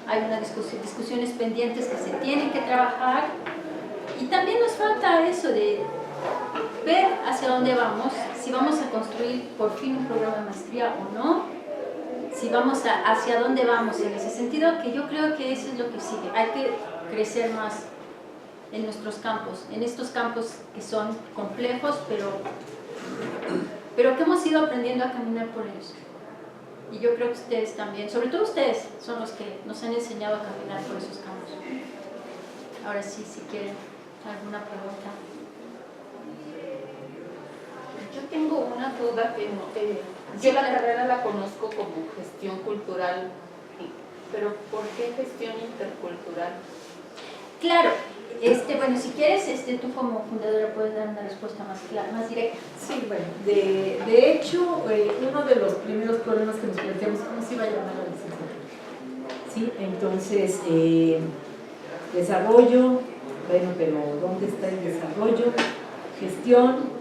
Hay unas discusiones pendientes que se tienen que trabajar. Y también nos falta eso de ver hacia dónde vamos, si vamos a construir por fin un programa de maestría o no, si vamos hacia dónde vamos en ese sentido, que yo creo que eso es lo que sigue. Hay que crecer más en nuestros campos, en estos campos que son complejos, pero que hemos ido aprendiendo a caminar por ellos. Y yo creo que ustedes también, sobre todo ustedes, son los que nos han enseñado a caminar por esos campos. Ahora sí, si quieren alguna pregunta. Yo tengo una duda que yo la carrera la conozco como gestión cultural, pero ¿por qué gestión intercultural? Claro, bueno, si quieres, tú como fundadora puedes dar una respuesta más clara, más directa. Sí, bueno, de hecho, uno de los primeros problemas que nos planteamos, ¿cómo se iba a llamar la licenciatura? Sí, entonces, desarrollo, bueno, pero ¿dónde está el desarrollo? Gestión,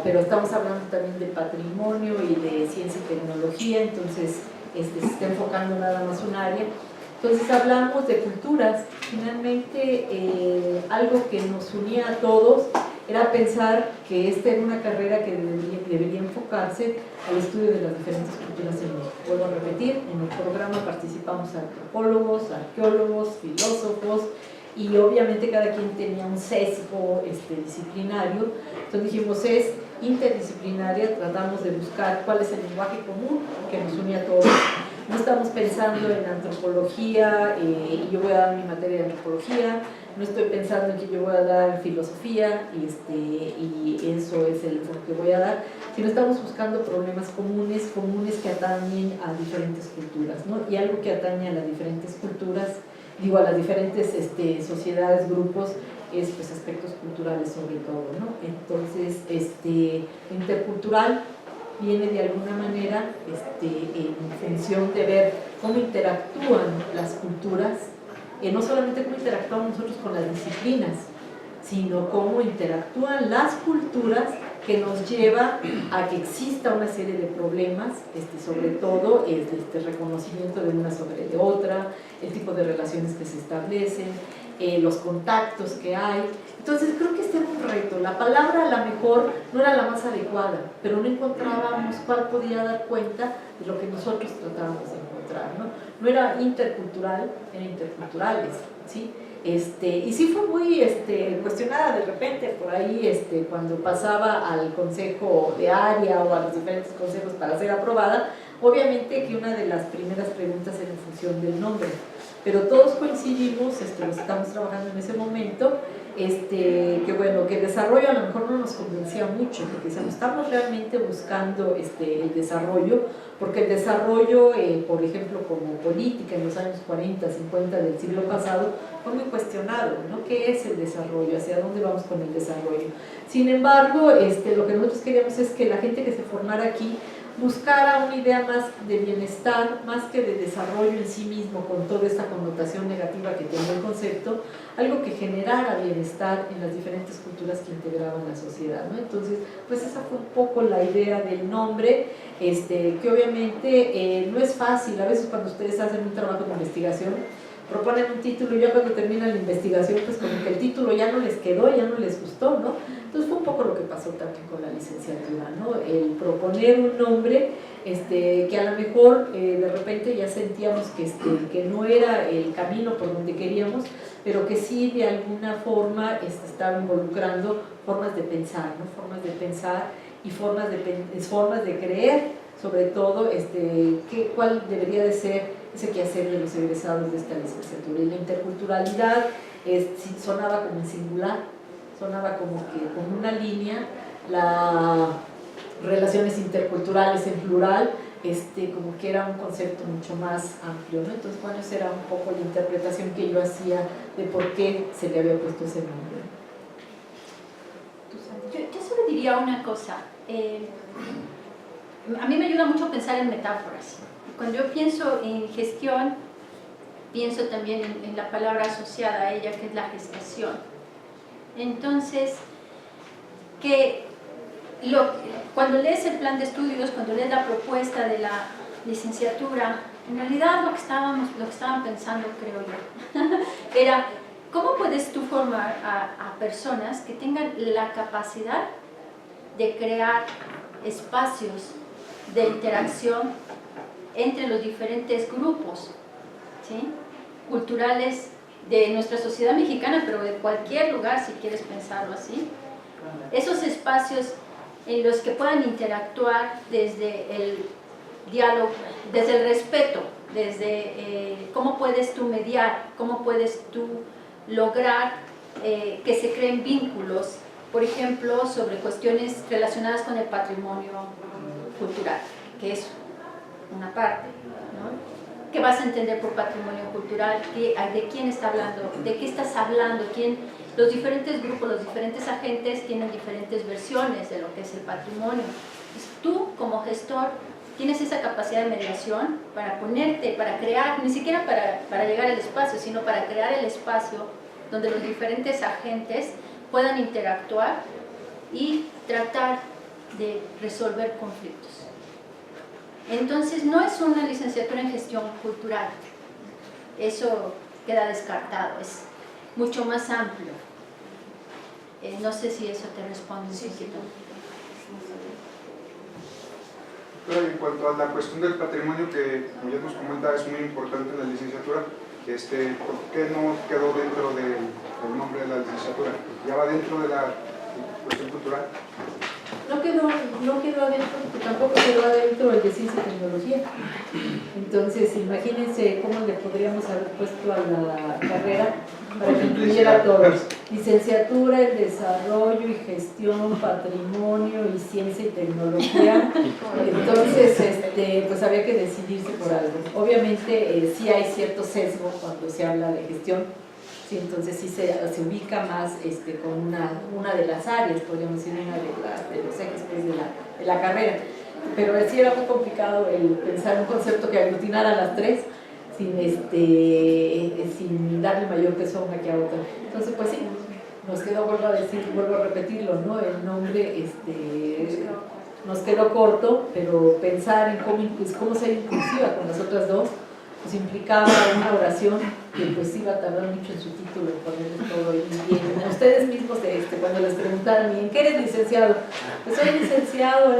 pero estamos hablando también de patrimonio y de ciencia y tecnología, entonces se está enfocando nada más un área. Entonces hablamos de culturas. Finalmente, algo que nos unía a todos era pensar que esta era una carrera que debería enfocarse al estudio de las diferentes culturas en México. Vuelvo a repetir, en el programa participamos antropólogos, arqueólogos, filósofos, y obviamente cada quien tenía un sesgo disciplinario. Entonces dijimos, es interdisciplinaria, tratamos de buscar cuál es el lenguaje común que nos une a todos. No estamos pensando en antropología y yo voy a dar mi materia de antropología, no estoy pensando en que yo voy a dar filosofía y eso es el enfoque que voy a dar, sino estamos buscando problemas comunes que atañen a diferentes culturas, ¿no? Y algo que atañe a las diferentes culturas, a las diferentes sociedades, grupos, es pues aspectos culturales sobre todo, ¿no? Entonces, intercultural viene de alguna manera en función de ver cómo interactúan las culturas, no solamente cómo interactuamos nosotros con las disciplinas, sino cómo interactúan las culturas, que nos lleva a que exista una serie de problemas, sobre todo el reconocimiento de una sobre de otra, el tipo de relaciones que se establecen, los contactos que hay. Entonces creo que este era un reto. La palabra a lo mejor no era la más adecuada, pero no encontrábamos cuál podía dar cuenta de lo que nosotros tratábamos de encontrar, ¿no? No era intercultural, eran interculturales, ¿sí? Y sí fue muy cuestionada de repente por ahí cuando pasaba al consejo de área o a los diferentes consejos para ser aprobada. Obviamente que una de las primeras preguntas era en función del nombre, pero todos coincidimos, los que estamos trabajando en ese momento, que bueno, que el desarrollo a lo mejor no nos convencía mucho, porque decíamos, estamos realmente buscando el desarrollo, porque el desarrollo, por ejemplo, como política en los años 40, 50 del siglo pasado, fue muy cuestionado, ¿no? ¿Qué es el desarrollo? ¿Hacia dónde vamos con el desarrollo? Sin embargo, lo que nosotros queríamos es que la gente que se formara aquí buscara una idea más de bienestar, más que de desarrollo en sí mismo, con toda esta connotación negativa que tiene el concepto, algo que generara bienestar en las diferentes culturas que integraban la sociedad, ¿no? Entonces, pues esa fue un poco la idea del nombre, que obviamente no es fácil. A veces cuando ustedes hacen un trabajo de investigación, proponen un título y ya cuando terminan la investigación, pues como que el título ya no les quedó, ya no les gustó, ¿no? Entonces fue un poco lo que pasó también con la licenciatura, ¿no? El proponer un nombre que a lo mejor de repente ya sentíamos que no era el camino por donde queríamos, pero que sí de alguna forma estaba involucrando formas de pensar, ¿no? Formas de pensar y formas de creer, sobre todo cuál debería de ser ese quehacer de los egresados de esta licenciatura. Y la interculturalidad sonaba como en singular, sonaba como que con una línea, las relaciones interculturales en plural, como que era un concepto mucho más amplio, ¿no? Entonces, bueno, esa era un poco la interpretación que yo hacía de por qué se le había puesto ese nombre. Yo solo diría una cosa. A mí me ayuda mucho pensar en metáforas. Cuando yo pienso en gestión, pienso también en la palabra asociada a ella, que es la gestación. Entonces, cuando lees el plan de estudios, cuando lees la propuesta de la licenciatura, en realidad lo que estaban pensando, creo yo, era cómo puedes tú formar a personas que tengan la capacidad de crear espacios de interacción entre los diferentes grupos, ¿sí?, culturales de nuestra sociedad mexicana, pero de cualquier lugar, si quieres pensarlo así. Esos espacios en los que puedan interactuar desde el diálogo, desde el respeto, desde cómo puedes tú mediar, cómo puedes tú lograr que se creen vínculos, por ejemplo, sobre cuestiones relacionadas con el patrimonio cultural, que es una parte, ¿no? ¿Qué vas a entender por patrimonio cultural? ¿De quién está hablando? ¿De qué estás hablando? Los diferentes grupos, los diferentes agentes tienen diferentes versiones de lo que es el patrimonio. Entonces, tú, como gestor, tienes esa capacidad de mediación para ponerte, para crear, ni siquiera para llegar al espacio, sino para crear el espacio donde los diferentes agentes puedan interactuar y tratar de resolver conflictos. Entonces, no es una licenciatura en gestión cultural, eso queda descartado, es mucho más amplio. No sé si eso te responde. Sí, sí. Pero en cuanto a la cuestión del patrimonio, que como ya nos comenta es muy importante en la licenciatura, ¿por qué no quedó dentro del nombre de la licenciatura? ¿Ya va dentro de la cuestión cultural? No quedó adentro, porque tampoco quedó adentro el de ciencia y tecnología. Entonces, imagínense cómo le podríamos haber puesto a la carrera para que incluyera a todos. Licenciatura en Desarrollo y Gestión, Patrimonio y Ciencia y Tecnología. Entonces, pues había que decidirse por algo. Obviamente, sí hay cierto sesgo cuando se habla de gestión. Sí, entonces sí se ubica más con una de las áreas, podríamos decir, una de los ejes pues, de la carrera. Pero sí era muy complicado el pensar un concepto que aglutinara a las tres sin darle mayor peso a una que a otra. Entonces, pues sí, nos quedó, vuelvo a repetirlo, ¿no? El nombre nos quedó corto, pero pensar en cómo ser inclusiva con las otras dos, pues implicaba una oración que pues iba a tardar mucho en su título, en ponerle todo ahí bien. Ustedes mismos, cuando les preguntaran, ¿y en qué eres licenciado? Pues soy licenciado,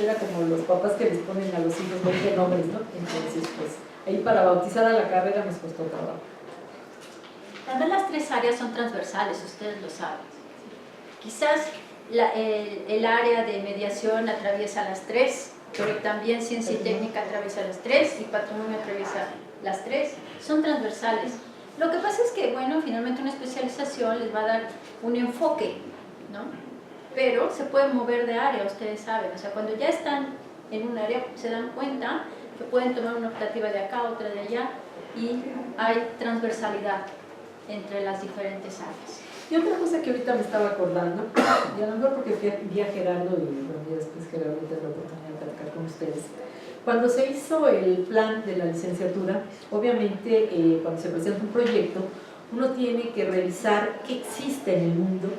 era como los papás que les ponen a los hijos 20 nombres, ¿no? Entonces, pues ahí para bautizar a la carrera nos costó trabajo. Además, las tres áreas son transversales, ustedes lo saben. Quizás el área de mediación atraviesa las tres, pero también ciencia y técnica atraviesa las tres y patrimonio atraviesa las tres. Son transversales. Lo que pasa es que, bueno, finalmente una especialización les va a dar un enfoque, ¿no? Pero se pueden mover de área, ustedes saben. O sea, cuando ya están en un área, se dan cuenta que pueden tomar una optativa de acá, otra de allá, y hay transversalidad entre las diferentes áreas. Y otra cosa que ahorita me estaba acordando, y a lo mejor porque vi a Gerardo y bueno, ya después Gerardo te da la oportunidad de platicar con ustedes. Cuando se hizo el plan de la licenciatura, obviamente cuando se presenta un proyecto, uno tiene que revisar qué existe en el mundo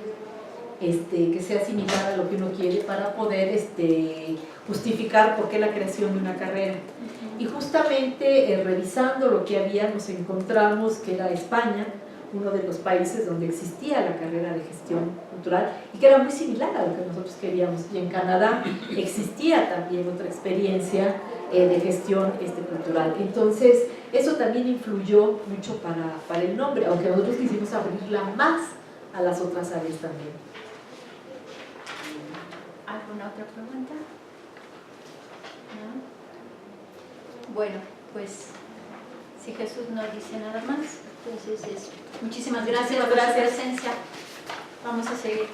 que sea similar a lo que uno quiere para poder justificar por qué la creación de una carrera. Y justamente revisando lo que había, nos encontramos que era España, uno de los países donde existía la carrera de gestión cultural y que era muy similar a lo que nosotros queríamos. Y en Canadá existía también otra experiencia de gestión cultural. Entonces, eso también influyó mucho para el nombre, aunque nosotros quisimos abrirla más a las otras áreas también. ¿Alguna otra pregunta? ¿No? Bueno, pues si Jesús no dice nada más, entonces muchísimas gracias por su presencia. Vamos a seguir.